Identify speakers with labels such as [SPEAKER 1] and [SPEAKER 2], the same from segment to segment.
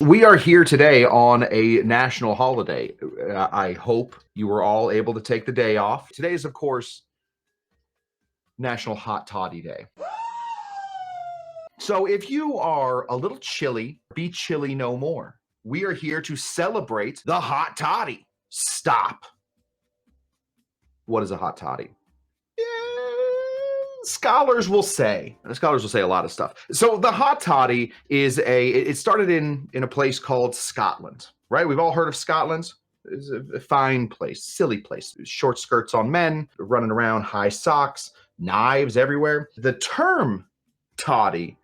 [SPEAKER 1] We are here today on a national holiday. I hope you were all able to take the day off. Today is, of course, National Hot Toddy Day. So if you are a little chilly, be chilly no more. We are here to celebrate the hot toddy. Stop. What is a hot toddy? Scholars will say a lot of stuff. So the hot toddy is it started in a place called Scotland, right? We've all heard of Scotland. It's a fine place, silly place. Short skirts on men, running around, high socks, knives everywhere. The term toddy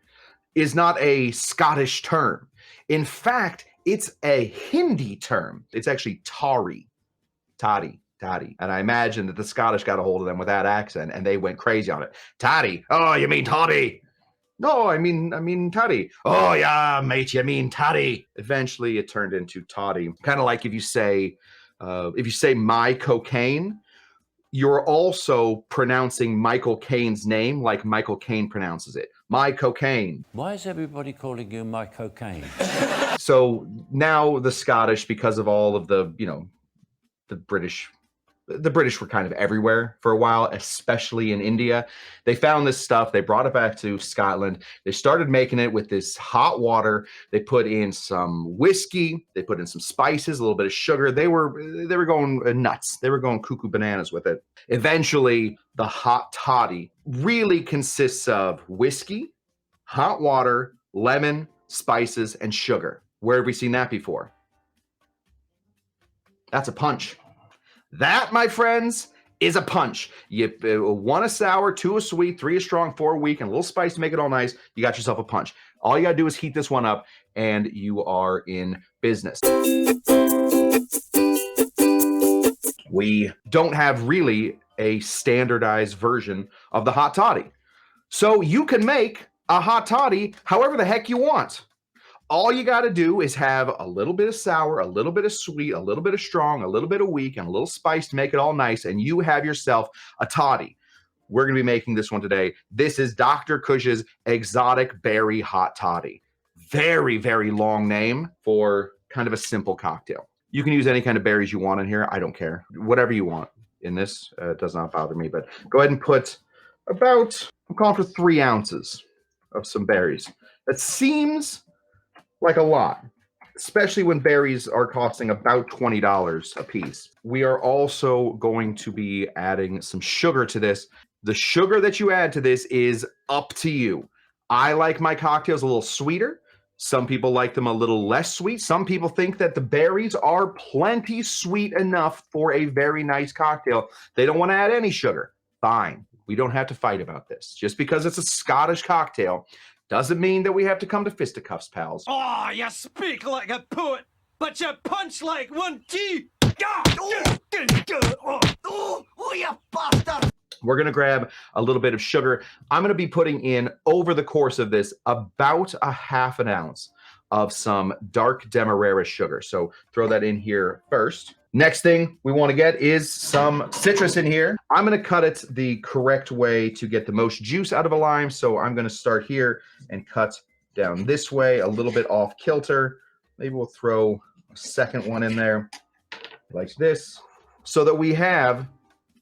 [SPEAKER 1] is not a Scottish term. In fact, it's a Hindi term. It's actually toddy. Toddy. And I imagine that the Scottish got a hold of them with that accent and they went crazy on it. Toddy. Oh, you mean toddy? No, I mean toddy. Oh yeah, mate, you mean toddy. Eventually it turned into toddy. Kind of like if you say my cocaine, you're also pronouncing Michael Caine's name like Michael Caine pronounces it. My cocaine.
[SPEAKER 2] Why is everybody calling you my cocaine?
[SPEAKER 1] So now the Scottish, because of all of the, the British were kind of everywhere for a while, especially in India. They found this stuff. They brought it back to Scotland. They started making it with this hot water. They put in some whiskey. They put in some spices, a little bit of sugar. They were going nuts. They were going cuckoo bananas with it. Eventually, the hot toddy really consists of whiskey, hot water, lemon, spices, and sugar. Where have we seen that before? That's a punch. That, my friends, is a punch. You 1 a sour, 2 a sweet, 3 a strong, 4 a weak, and a little spice to make it all nice. You got yourself a punch. All you got to do is heat this one up, and you are in business. We don't have really a standardized version of the hot toddy. So you can make a hot toddy however the heck you want. All you got to do is have a little bit of sour, a little bit of sweet, a little bit of strong, a little bit of weak, and a little spice to make it all nice, and you have yourself a toddy. We're going to be making this one today. This is Dr. Kush's Exotic Berry Hot Toddy. Very, very long name for kind of a simple cocktail. You can use any kind of berries you want in here. I don't care. Whatever you want in this. It does not bother me, but go ahead and put about, I'm calling for 3 ounces of some berries. That seems like a lot, especially when berries are costing about $20 a piece. We are also going to be adding some sugar to this. The sugar that you add to this is up to you. I like my cocktails a little sweeter. Some people like them a little less sweet. Some people think that the berries are plenty sweet enough for a very nice cocktail. They don't want to add any sugar. Fine. We don't have to fight about this. Just because it's a Scottish cocktail doesn't mean that we have to come to fisticuffs, pals.
[SPEAKER 3] Oh, you speak like a poet, but you punch like one T. Oh, you bastard!
[SPEAKER 1] We're going to grab a little bit of sugar. I'm going to be putting in, over the course of this, about a ½ an ounce of some dark Demerara sugar. So throw that in here first. Next thing we want to get is some citrus in here. I'm going to cut it the correct way to get the most juice out of a lime. So I'm going to start here and cut down this way, a little bit off kilter. Maybe we'll throw a second one in there like this so that we have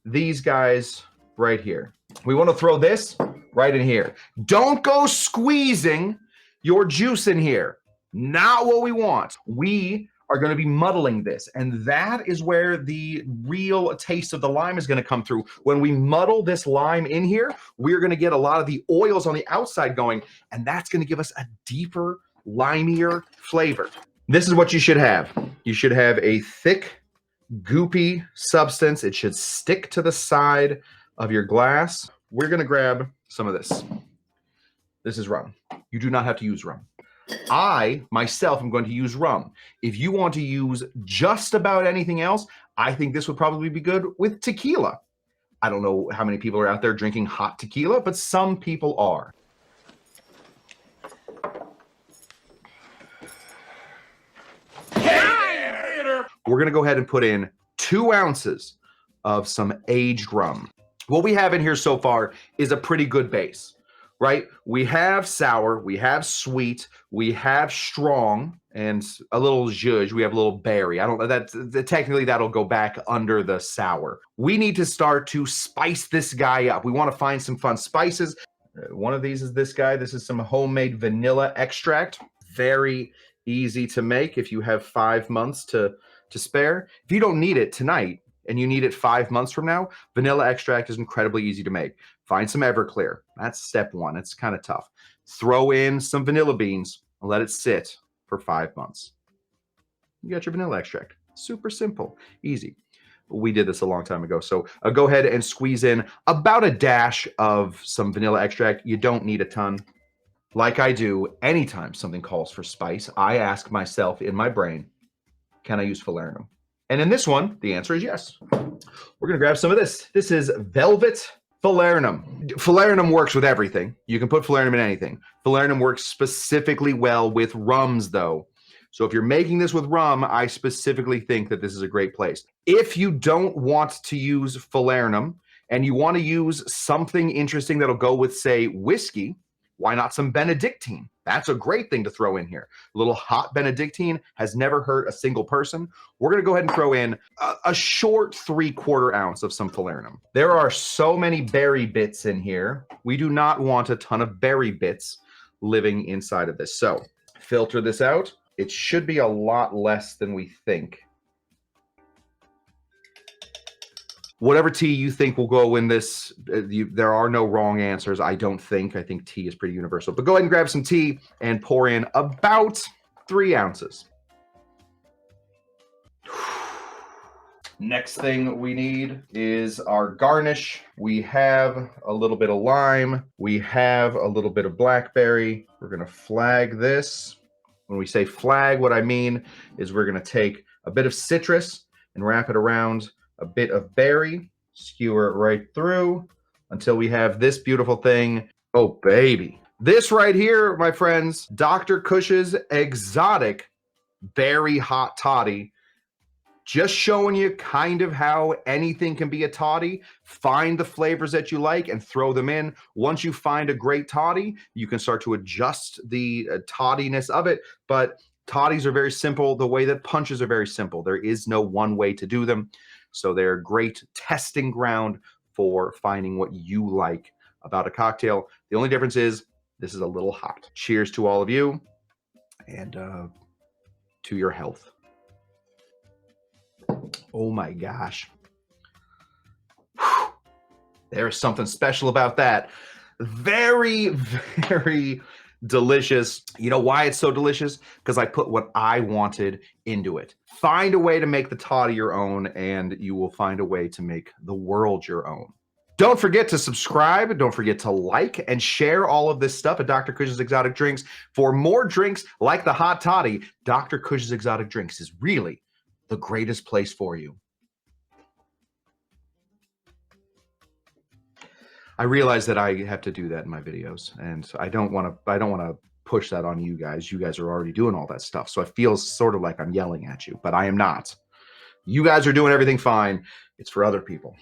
[SPEAKER 1] these guys right here. We want to throw this right in here. Don't go squeezing your juice in here. Not what we want. We are going to be muddling this, and that is where the real taste of the lime is going to come through. When we muddle this lime in here, we're going to get a lot of the oils on the outside going, and that's going to give us a deeper, limier flavor. This is what you should have. You should have a thick, goopy substance. It should stick to the side of your glass. We're going to grab some of this. This is rum. You do not have to use rum. I, myself, am going to use rum. If you want to use just about anything else, I think this would probably be good with tequila. I don't know how many people are out there drinking hot tequila, but some people are. We're going to go ahead and put in 2 ounces of some aged rum. What we have in here so far is a pretty good base, right? We have sour, we have sweet, we have strong, and a little zhuzh. We have a little berry. I don't know that technically that'll go back under the sour. We need to start to spice this guy up. We want to find some fun spices. One of these is this guy. This is some homemade vanilla extract. Very easy to make if you have 5 months to spare. If you don't need it tonight and you need it 5 months from now, vanilla extract is incredibly easy to make. Find some Everclear. That's step one. It's kind of tough. Throw in some vanilla beans and let it sit for 5 months. You got your vanilla extract. Super simple, easy. We did this a long time ago. So go ahead and squeeze in about a dash of some vanilla extract. You don't need a ton. Like I do anytime something calls for spice, I ask myself in my brain, can I use falernum? And in this one, the answer is yes. We're going to grab some of this. This is Velvet Falernum. Falernum works with everything. You can put falernum in anything. Falernum works specifically well with rums, though. So if you're making this with rum, I specifically think that this is a great place. If you don't want to use falernum and you want to use something interesting that'll go with, say, whiskey, why not some Benedictine? That's a great thing to throw in here. A little hot Benedictine has never hurt a single person. We're going to go ahead and throw in a short 3/4 ounce of some falernum. There are so many berry bits in here. We do not want a ton of berry bits living inside of this. So filter this out. It should be a lot less than we think. Whatever tea you think will go in this, there are no wrong answers, I don't think. I think tea is pretty universal. But go ahead and grab some tea and pour in about 3 ounces. Next thing we need is our garnish. We have a little bit of lime. We have a little bit of blackberry. We're going to flag this. When we say flag, what I mean is we're going to take a bit of citrus and wrap it around a bit of berry, skewer it right through until we have this beautiful thing. Oh, baby. This right here, my friends, Dr. Kush's exotic berry hot toddy. Just showing you kind of how anything can be a toddy. Find the flavors that you like and throw them in. Once you find a great toddy, you can start to adjust the toddiness of it. But toddies are very simple the way that punches are very simple. There is no one way to do them. So they're a great testing ground for finding what you like about a cocktail. The only difference is this is a little hot. Cheers to all of you and to your health. Oh my gosh. Whew. There's something special about that. Very, very delicious. You know why it's so delicious? Because I put what I wanted into it. Find a way to make the toddy your own, and you will find a way to make the world your own. Don't forget to subscribe. Don't forget to like and share all of this stuff at Dr. Kush's Exotic Drinks. For more drinks like the hot toddy, Dr. Kush's Exotic Drinks is really the greatest place for you. I realize that I have to do that in my videos, and I don't want to push that on you guys. You guys are already doing all that stuff, so it feels sort of like I'm yelling at you, but I am not. You guys are doing everything fine. It's for other people.